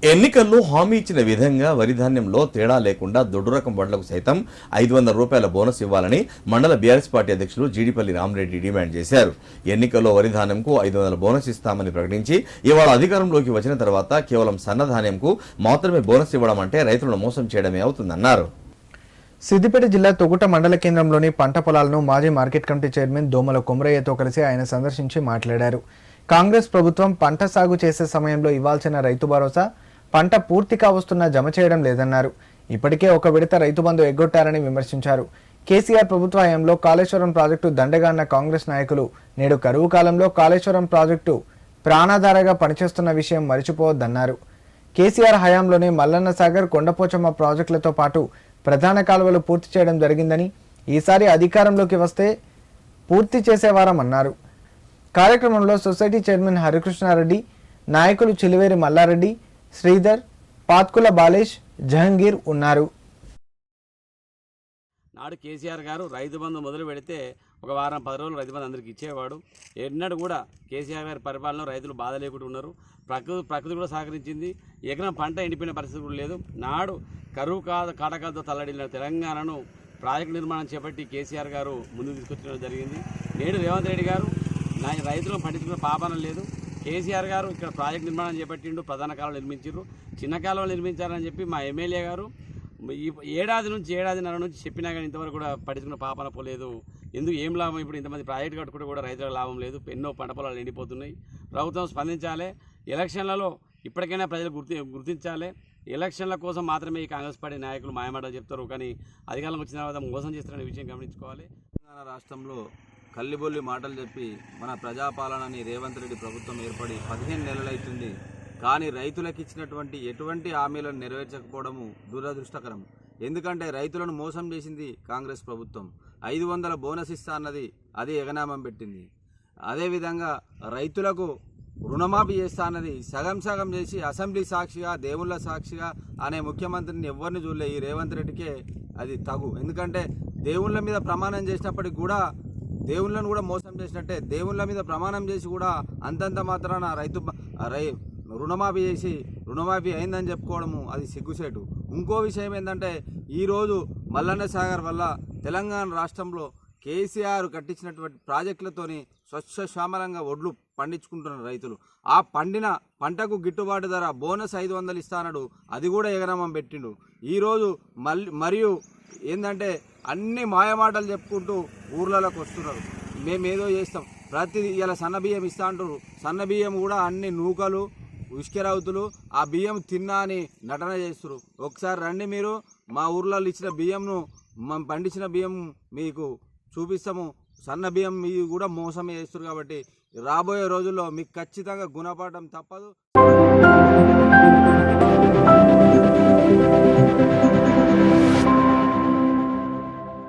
ఎన్నికల్లో హామీ ఇచ్చిన విధంగా వరి ధాన్యంలో తేడా లేకుండా దొడ్డు రకం వడ్లకు సైతం 500 రూపాయల బోనస్ ఇవ్వాలని మండల బీఆర్ఎస్ పార్టీ అధ్యక్షులు జీడిపల్లి రామరెడ్డి డిమాండ్ చేశారు. ఎన్నికల్లో వరి ధాన్యంకు 500 బోనస్ ఇస్తామని ప్రకటించి ఇవాళ అధికారంలోకి వచ్చిన తర్వాత కేవలం సన్నధాన్యంకు మాత్రమే బోనస్ ఇవ్వడం అంటే రైతులను మోసం చేయడమే అవుతుందన్నారు. సిద్దిపేట జిల్లా తొగుట మండల కేంద్రంలోని పంట పొలాలను మాజీ మార్కెట్ కమిటీ చైర్మన్ దోమల కొమరయ్యతో కలిసి ఆయన సందర్శించి మాట్లాడారు. కాంగ్రెస్ ప్రభుత్వం పంట సాగు చేసే సమయంలో ఇవ్వాల్సిన రైతు భరోసా పంట పూర్తిగా వస్తున్నా జమ చేయడం లేదన్నారు. ఇప్పటికే ఒక విడత రైతు బంధు ఎగ్గొట్టారని విమర్శించారు. కేసీఆర్ ప్రభుత్వ హయాంలో కాళేశ్వరం ప్రాజెక్టు దండగాన్న కాంగ్రెస్ నాయకులు నేడు కరువు కాలంలో కాళేశ్వరం ప్రాజెక్టు ప్రాణాధారగా పనిచేస్తున్న విషయం మరిచిపోవద్దన్నారు. కేసీఆర్ హయాంలోనే మల్లన్న సాగర్, కొండపోచమ్మ ప్రాజెక్టులతో పాటు ప్రధాన కాలువలు పూర్తి చేయడం జరిగిందని, ఈసారి అధికారంలోకి వస్తే పూర్తి చేసేవారమన్నారు. కార్యక్రమంలో సొసైటీ చైర్మన్ హరికృష్ణారెడ్డి, నాయకులు చిలివేరి మల్లారెడ్డి, శ్రీధర్, పాత్కుల బాలేష్, జహంగీర్ ఉన్నారు. నాడు కేసీఆర్ గారు రైతు బంధు మొదలు పెడితే ఒక వారం 10 రోజులు రైతు బంధు అందరికి ఇచ్చేవాడు. ఎన్నడూ కూడా కేసీఆర్ గారి పరిపాలనలో రైతులు బాధ లేకుండా ఉన్నారు. ప్రకృతి కూడా సహకరించింది. ఎకరం పంట ఎండిపోయిన పరిస్థితి కూడా లేదు. నాడు కరువు కాటకాలతో తల్లడిల్లిన తెలంగాణను ప్రాజెక్టు నిర్మాణం చేపట్టి కేసీఆర్ గారు ముందుకు తీసుకొచ్చడం జరిగింది. నేడు రేవంత్ రెడ్డి గారు రైతులను పండించుకున్న పాపన లేదు. కేసీఆర్ గారు ఇక్కడ ప్రాజెక్టు నిర్మాణం చేపట్టిండు, ప్రధాన కాలువలు నిర్మించారు, చిన్న కాలువలు నిర్మించారని చెప్పి మా ఎమ్మెల్యే గారు ఏడాదిన్నర నుంచి చెప్పినా కానీ ఇంతవరకు కూడా పట్టించుకున్న పాపన పోలేదు. ఏం లాభం? ఇప్పుడు ఇంతమంది ప్రాజెక్టు కట్టుకుంటే కూడా రైతులకు లాభం లేదు. ఎన్నో పంట పొలాలు ఎండిపోతున్నాయి. ప్రభుత్వం స్పందించాలి. ఎలక్షన్లలో ఇప్పటికైనా ప్రజలు గుర్తించాలి. ఎలక్షన్ల కోసం మాత్రమే ఈ కాంగ్రెస్ పార్టీ నాయకులు మాయమాటలు చెప్తారు, కానీ అధికారంలోకి వచ్చిన తర్వాత మోసం చేస్తారనే విషయం గమనించుకోవాలి. తెలంగాణ రాష్ట్రంలో కల్లిబొల్లి మాటలు చెప్పి మన ప్రజాపాలనని రేవంత్ రెడ్డి ప్రభుత్వం ఏర్పడి 15 నెలలైతుంది. కానీ రైతులకు ఇచ్చినటువంటి ఎటువంటి హామీలను నెరవేర్చకపోవడము దురదృష్టకరం. ఎందుకంటే రైతులను మోసం చేసింది కాంగ్రెస్ ప్రభుత్వం. 500 బోనస్ ఇస్తా అన్నది అది ఎగనామం పెట్టింది. అదేవిధంగా రైతులకు రుణమాఫీ చేస్తా అన్నది సగం చేసి అసెంబ్లీ సాక్షిగా, దేవుళ్ళ సాక్షిగా అనే ముఖ్యమంత్రిని ఎవరిని చూడలే. ఈ రేవంత్ రెడ్డికే అది తగు. ఎందుకంటే దేవుళ్ళ మీద ప్రమాణం చేసినప్పటికి కూడా దేవుళ్ళను కూడా మోసం చేసినట్టే. దేవుళ్ళ మీద ప్రమాణం చేసి కూడా అంతంత మాత్రాన రుణమాఫీ చేసి రుణమాఫీ అయిందని చెప్పుకోవడము అది సిగ్గుసేటు. ఇంకో విషయం ఏంటంటే ఈరోజు మల్లన్న సాగర్ వల్ల తెలంగాణ రాష్ట్రంలో కేసీఆర్ కట్టించినటువంటి ప్రాజెక్టులతోని స్వచ్ఛశ్యామలంగా ఒడ్లు పండించుకుంటున్న రైతులు ఆ పండిన పంటకు గిట్టుబాటు ధర బోనస్ 500 ఇస్తానడు, అది కూడా ఎగనామం పెట్టిండు. ఈరోజు మరియు ఏంటంటే అన్ని మాయమాటలు చెప్పుకుంటూ ఊర్లలోకి వస్తున్నారు. మేమేదో చేస్తాం, ప్రతిదీ ఇలా సన్న బియ్యం ఇస్తా అంటారు. సన్న బియ్యం కూడా అన్ని నూకలు, ఉష్కెరవుతులు, ఆ బియ్యం తిన్నా అని నటన చేస్తున్నారు. ఒకసారి రండి, మీరు మా ఊర్లలో ఇచ్చిన బియ్యంను పండించిన బియ్యం మీకు చూపిస్తాము. సన్న బియ్యం మీరు కూడా మోసం చేస్తున్నారు. కాబట్టి రాబోయే రోజుల్లో మీకు ఖచ్చితంగా గుణపాఠం తప్పదు.